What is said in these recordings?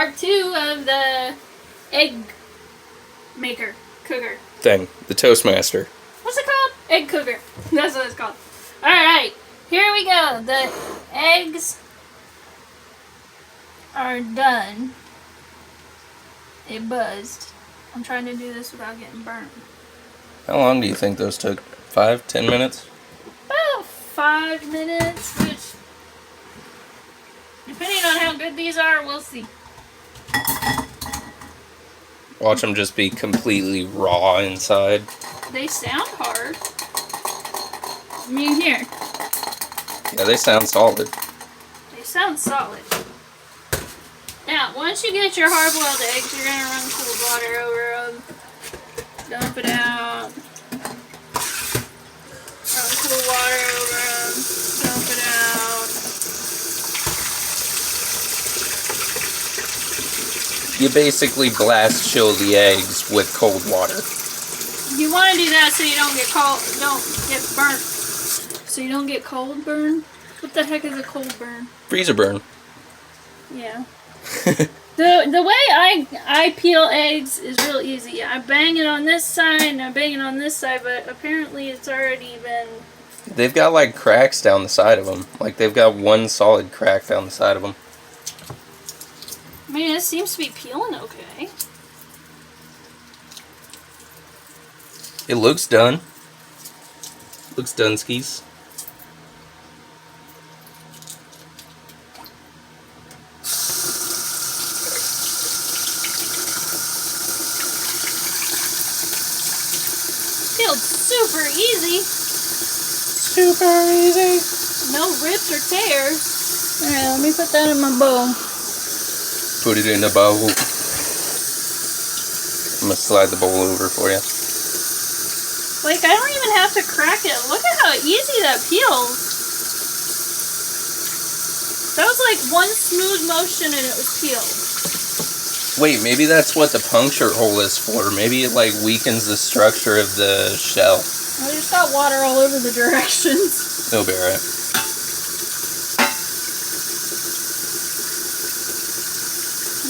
part 2 of the egg maker, cooker. Thing. The Toastmaster. What's it called? Egg cooker. That's what it's called. Alright, here we go. The eggs are done. It buzzed. I'm trying to do this without getting burnt. How long do you think those took? 5, 10 minutes? About 5 minutes, which, depending on how good these are, we'll see. Watch them just be completely raw inside. They sound hard. I mean, here. Yeah, they sound solid. They sound solid. Now, once you get your hard-boiled eggs, you're going to run cold water over them. Dump it out. Run cool water over them. Dump it out. You basically blast chill the eggs with cold water. You want to do that so you don't get burnt. So you don't get cold burn? What the heck is a cold burn? Freezer burn. Yeah. The way I peel eggs is real easy. I bang it on this side and I bang it on this side, but apparently it's already been... They've got like cracks down the side of them. Like they've got one solid crack down the side of them. I mean, it seems to be peeling okay. It looks done. Looks done, skis. Peeled super easy. Super easy. No rips or tears. Alright, let me put that in my bowl. Put it in the bowl. I'm gonna slide the bowl over for you. Like, I don't even have to crack it. Look at how easy that peels. That was like one smooth motion and it was peeled. Wait, maybe that's what the puncture hole is for. Maybe it like weakens the structure of the shell. I just got water all over the directions. It'll be alright.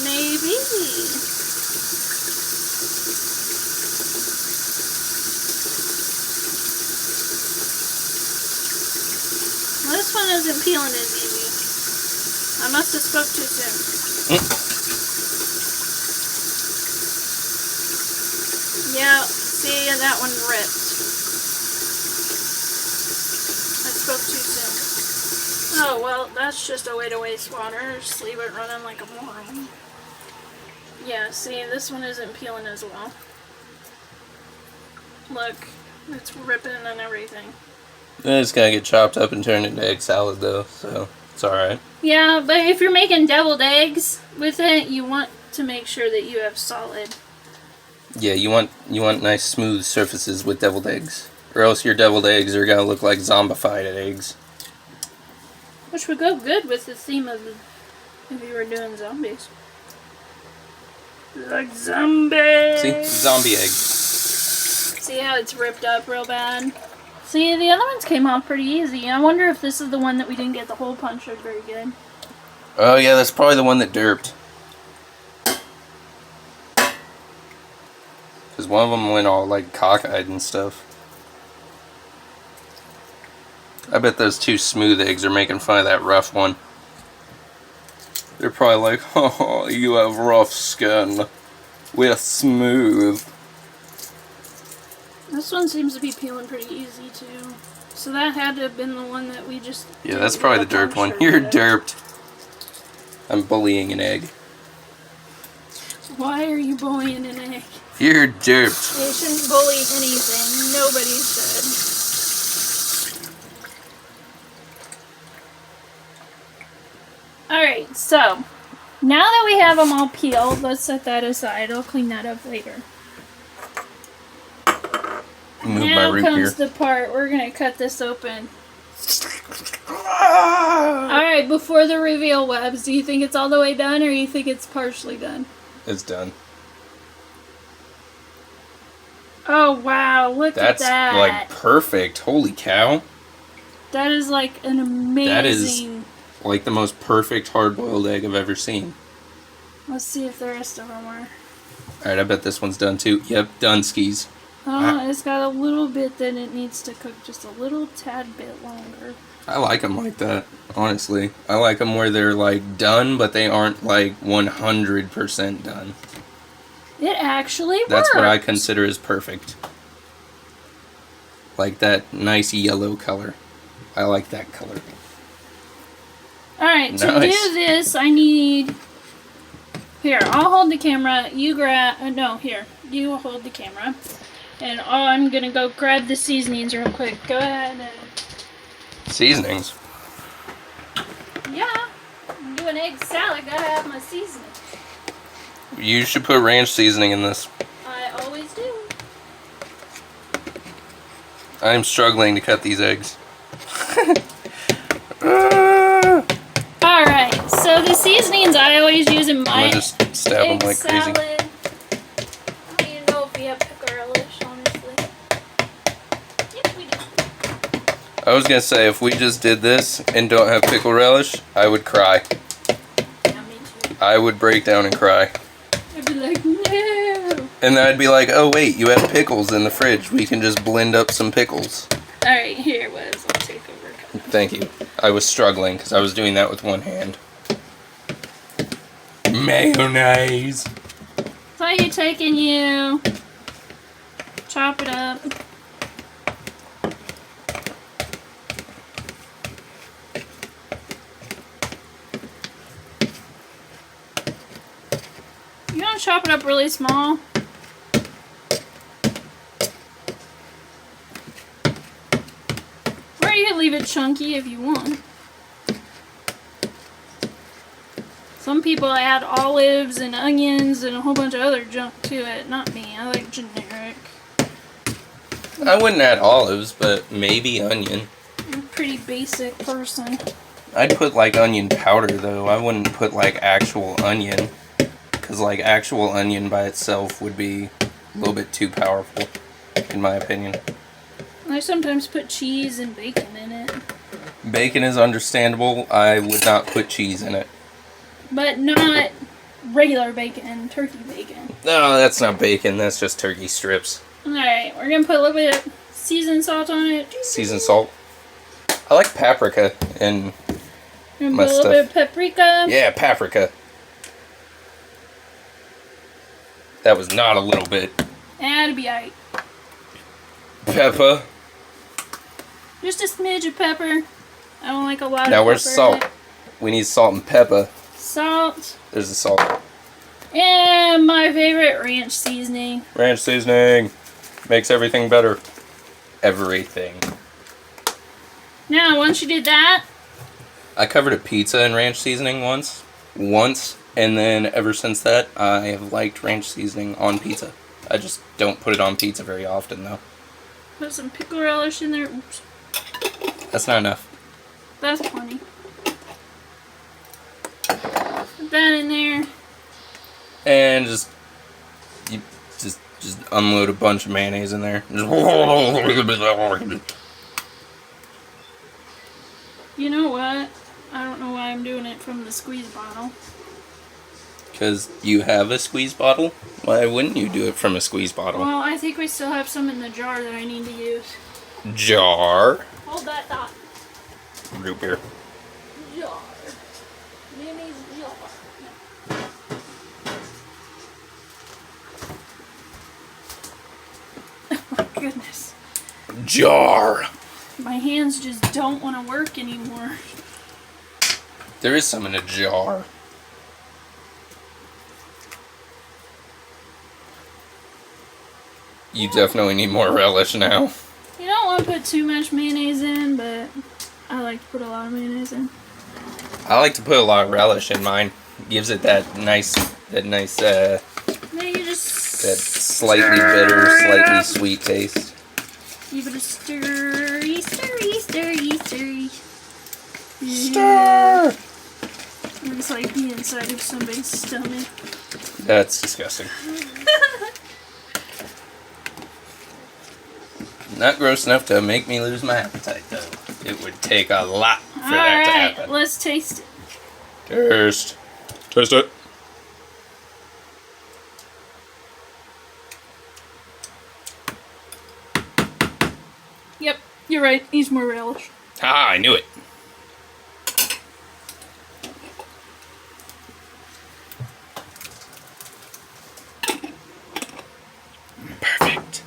Maybe. Well, this one isn't peeling as easy. I must have spoke too soon. Yeah, see, that one ripped. I spoke too soon. Oh, well, that's just a way to waste water. Just leave it running like a moron. Yeah, see, this one isn't peeling as well. Look, it's ripping and everything. It's gonna get chopped up and turned into egg salad though, so it's alright. Yeah, but if you're making deviled eggs with it, you want to make sure that you have solid. Yeah, you want nice smooth surfaces with deviled eggs. Or else your deviled eggs are gonna look like zombified eggs. Which would go good with the theme of if you were doing zombies. Like zombies! See? Zombie egg. See how it's ripped up real bad? See, the other ones came off pretty easy. I wonder if this is the one that we didn't get the hole punctured very good. Oh yeah, that's probably the one that derped. Because one of them went all like cockeyed and stuff. I bet those two smooth eggs are making fun of that rough one. They're probably like, oh, you have rough skin. We're smooth. This one seems to be peeling pretty easy too. So that had to have been the one that we just... Yeah, that's probably the derped one. You're derped. I'm bullying an egg. Why are you bullying an egg? You're derped. You shouldn't bully anything. Nobody should. Alright, so now that we have them all peeled, let's set that aside. I'll clean that up later. Move now my root comes beer. the part we're going to cut this open. Alright, before the reveal, Webs, do you think it's all the way done or you think it's partially done? It's done. Oh, wow, look at that. That's like perfect. Holy cow. That is like an amazing... That is like the most perfect hard-boiled egg I've ever seen. Let's see if the rest of them are. Alright, I bet this one's done too. Yep, done skis. Oh, it's got a little bit that it needs to cook just a little tad bit longer. I like them like that, honestly. I like them where they're like done, but they aren't like 100% done. It actually works. That's what I consider as perfect. Like that nice yellow color. I like that color. Alright, to Nice. do this, I need... Here, I'll hold the camera. You grab... no, here. You hold the camera. And I'm gonna go grab the seasonings real quick. Go ahead and... Seasonings. Yeah. I'm doing egg salad. Gotta have my seasoning. You should put ranch seasoning in this. I always do. I'm struggling to cut these eggs. Alright, so the seasonings I always use in I'm my gonna just stab them egg like crazy. salad. I don't even know if we have pickle relish, honestly. Yes, we do. I was gonna say, if we just did this and don't have pickle relish, I would cry. Yeah, me too. I would break down and cry. I'd be like, no. And then I'd be like, oh wait, you have pickles in the fridge. We can just blend up some pickles. Alright, here it was. I'll take over. Thank you. I was struggling because I was doing that with one hand. Mayonnaise. So you taking you, chop it up. You want to chop it up really small. Or you can leave it chunky if you want. Some people add olives and onions and a whole bunch of other junk to it. Not me. I like generic. I wouldn't add olives, but maybe onion. I'm a pretty basic person. I'd put like onion powder though. I wouldn't put like actual onion. Because like actual onion by itself would be a little bit too powerful, in my opinion. I sometimes put cheese and bacon in it. Bacon is understandable. I would not put cheese in it. But not regular bacon, turkey bacon. No, that's not bacon. That's just turkey strips. Alright, we're gonna put a little bit of seasoned salt on it. Seasoned salt. I like paprika and We're gonna my put a little bit of paprika. yeah, paprika. That was not a little bit. That'd be alright. Pepper. Just a smidge of pepper. I don't like a lot Now of where's pepper. salt? We need salt and pepper. Salt. There's the salt. And my favorite ranch seasoning. Ranch seasoning. Makes everything better. Everything. Now, once you did that, I covered a pizza in ranch seasoning once, and then ever since that, I have liked ranch seasoning on pizza. I just don't put it on pizza very often, though. put some pickle relish in there. Oops. That's not enough. That's plenty. Put that in there. And just unload a bunch of mayonnaise in there. You know what? I don't know why I'm doing it from the squeeze bottle. Because you have a squeeze bottle? Why wouldn't you do it from a squeeze bottle? Well, I think we still have some in the jar that I need to use. Jar. Hold that thought. Root beer. Jar. Mayonnaise jar. Oh my goodness. Jar. My hands just don't want to work anymore. There is some in a jar. You definitely need more relish now. You don't want to put too much mayonnaise in, but I like to put a lot of mayonnaise in. I like to put a lot of relish in mine. Gives it that nice, Then you just that slightly bitter, slightly sweet taste. give it a stirry, stirry, stirry, stirry. Stir! It's like the inside of somebody's stomach. That's disgusting. Not gross enough to make me lose my appetite, though. It would take a lot for that to Alright, happen. let's taste it. Taste. Taste it. You're right. Needs more relish. Ah, I knew it. Perfect.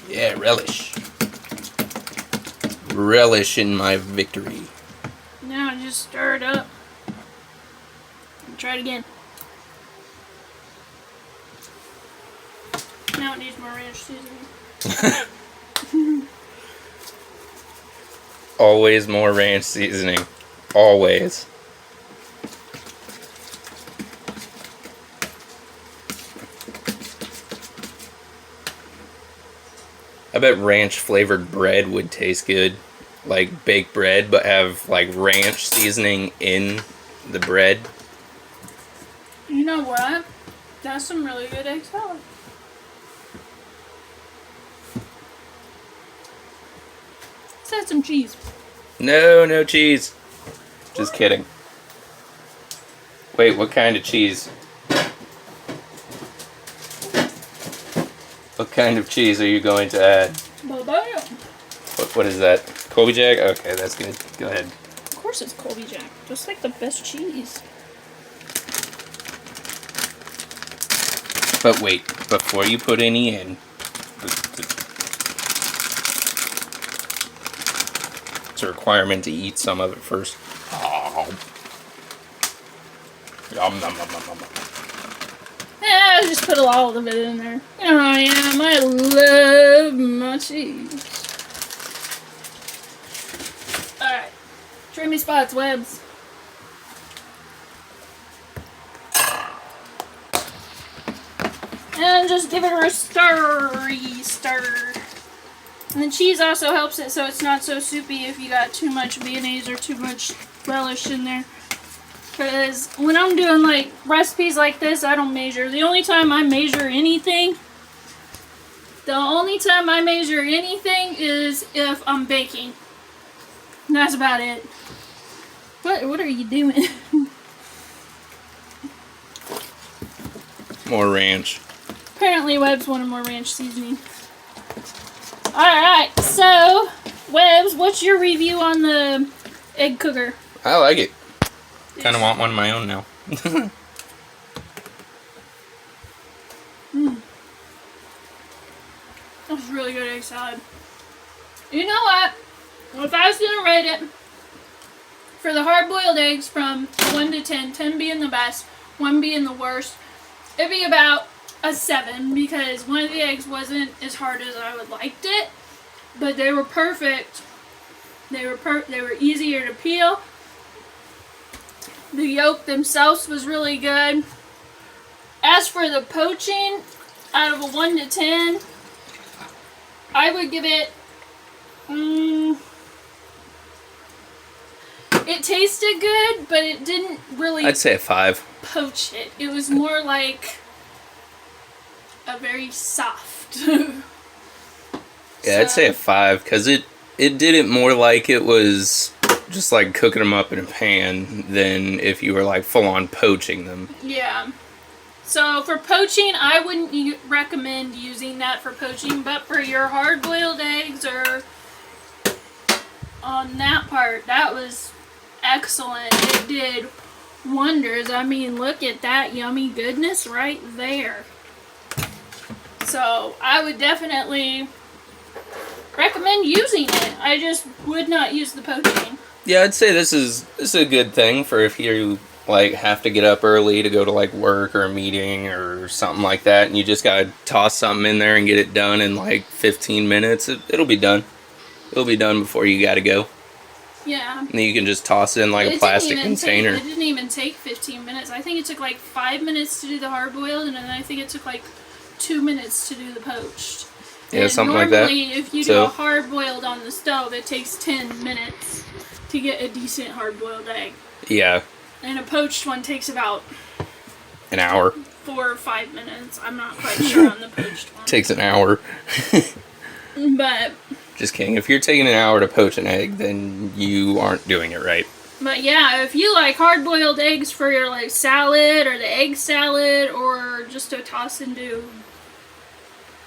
Yeah, relish. Relish in my victory. Now just stir it up. Try it again. Now it needs more ranch seasoning. Always more ranch seasoning. Always. I bet ranch flavored bread would taste good. Like baked bread, but have like ranch seasoning in the bread. You know what? That's some really good egg salad. Let's add some cheese. No, no cheese. Just kidding. Wait, what kind of cheese? What kind of cheese are you going to add? Bye-bye. What is that? Colby Jack? Okay, that's good. Go ahead. Of course it's Colby Jack. Just like the best cheese. But wait, before you put any in, it's a requirement to eat some of it first. Oh. Yum, nom, nom, nom, nom. Yeah, I just put all of it in there. You know how I am. I love my cheese. Alright. Trim me spots, Webs. And just give it a stir. And the cheese also helps it so it's not so soupy if you got too much mayonnaise or too much relish in there. Because when I'm doing like recipes like this, I don't measure. The only time I measure anything is if I'm baking. And that's about it. What are you doing? More ranch. Apparently Webbs wanted more ranch seasoning. Alright, so Webbs, what's your review on the egg cooker? I like it. Kind of want one of my own now. That's really good egg salad. You know what? If I was going to rate it for the hard-boiled eggs from 1 to 10, 10 being the best, 1 being the worst, it'd be about a 7 because one of the eggs wasn't as hard as I would liked it, but they were perfect. They were easier to peel. The yolk themselves was really good. As for the poaching, out of a 1 to 10, I would give it, it tasted good, but it didn't really I'd say a 5. poach it. It was more like a very soft. Yeah, I'd say a 5 because it did it more like it was just like cooking them up in a pan than if you were like full on poaching them. Yeah. So for poaching, I wouldn't recommend using that for poaching, but for your hard-boiled eggs or on that part, that was excellent. It did wonders. I mean, look at that yummy goodness right there. So I would definitely recommend using it. I just would not use the poaching. Yeah, I'd say this is a good thing for if you like have to get up early to go to like work or a meeting or something like that, and you just gotta toss something in there and get it done in like 15 minutes. It'll be done. It'll be done before you gotta go. Yeah. And then you can just toss it in like a plastic container. It didn't even take 15 minutes. I think it took like 5 minutes to do the hard-boiled, and then I think it took like 2 minutes to do the poached. Yeah, and something like that. Normally, if you do a hard-boiled on the stove, it takes 10 minutes to get a decent hard-boiled egg. Yeah. And a poached one takes about an hour. 4 or 5 minutes. I'm not quite sure on the poached one. Takes an hour. But Just kidding. If you're taking an hour to poach an egg, then you aren't doing it right. But yeah, if you like hard-boiled eggs for your like salad or the egg salad or just to toss into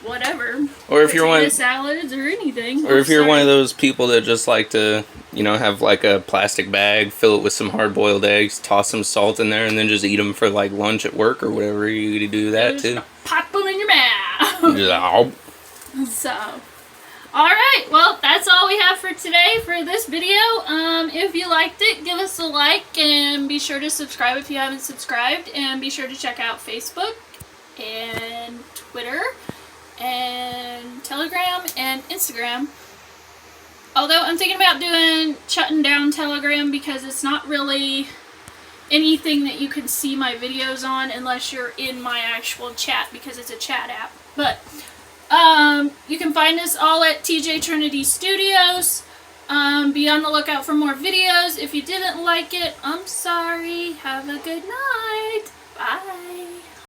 whatever, Or if you're potato one, salads or anything, or if you're one of those people that just like to, have like a plastic bag, fill it with some hard-boiled eggs, toss some salt in there, and then just eat them for like lunch at work or whatever, you do that too. Pop them in your mouth. Just, "Ow." So, alright, well, that's all we have for today for this video. If you liked it, give us a like and be sure to subscribe if you haven't subscribed. And be sure to check out Facebook and Twitter and Telegram and Instagram. Although I'm thinking about shutting down Telegram because it's not really anything that you can see my videos on unless you're in my actual chat because it's a chat app. But you can find us all at TJ Trinity Studios. Be on the lookout for more videos. If you didn't like it, I'm sorry. Have a good night. Bye.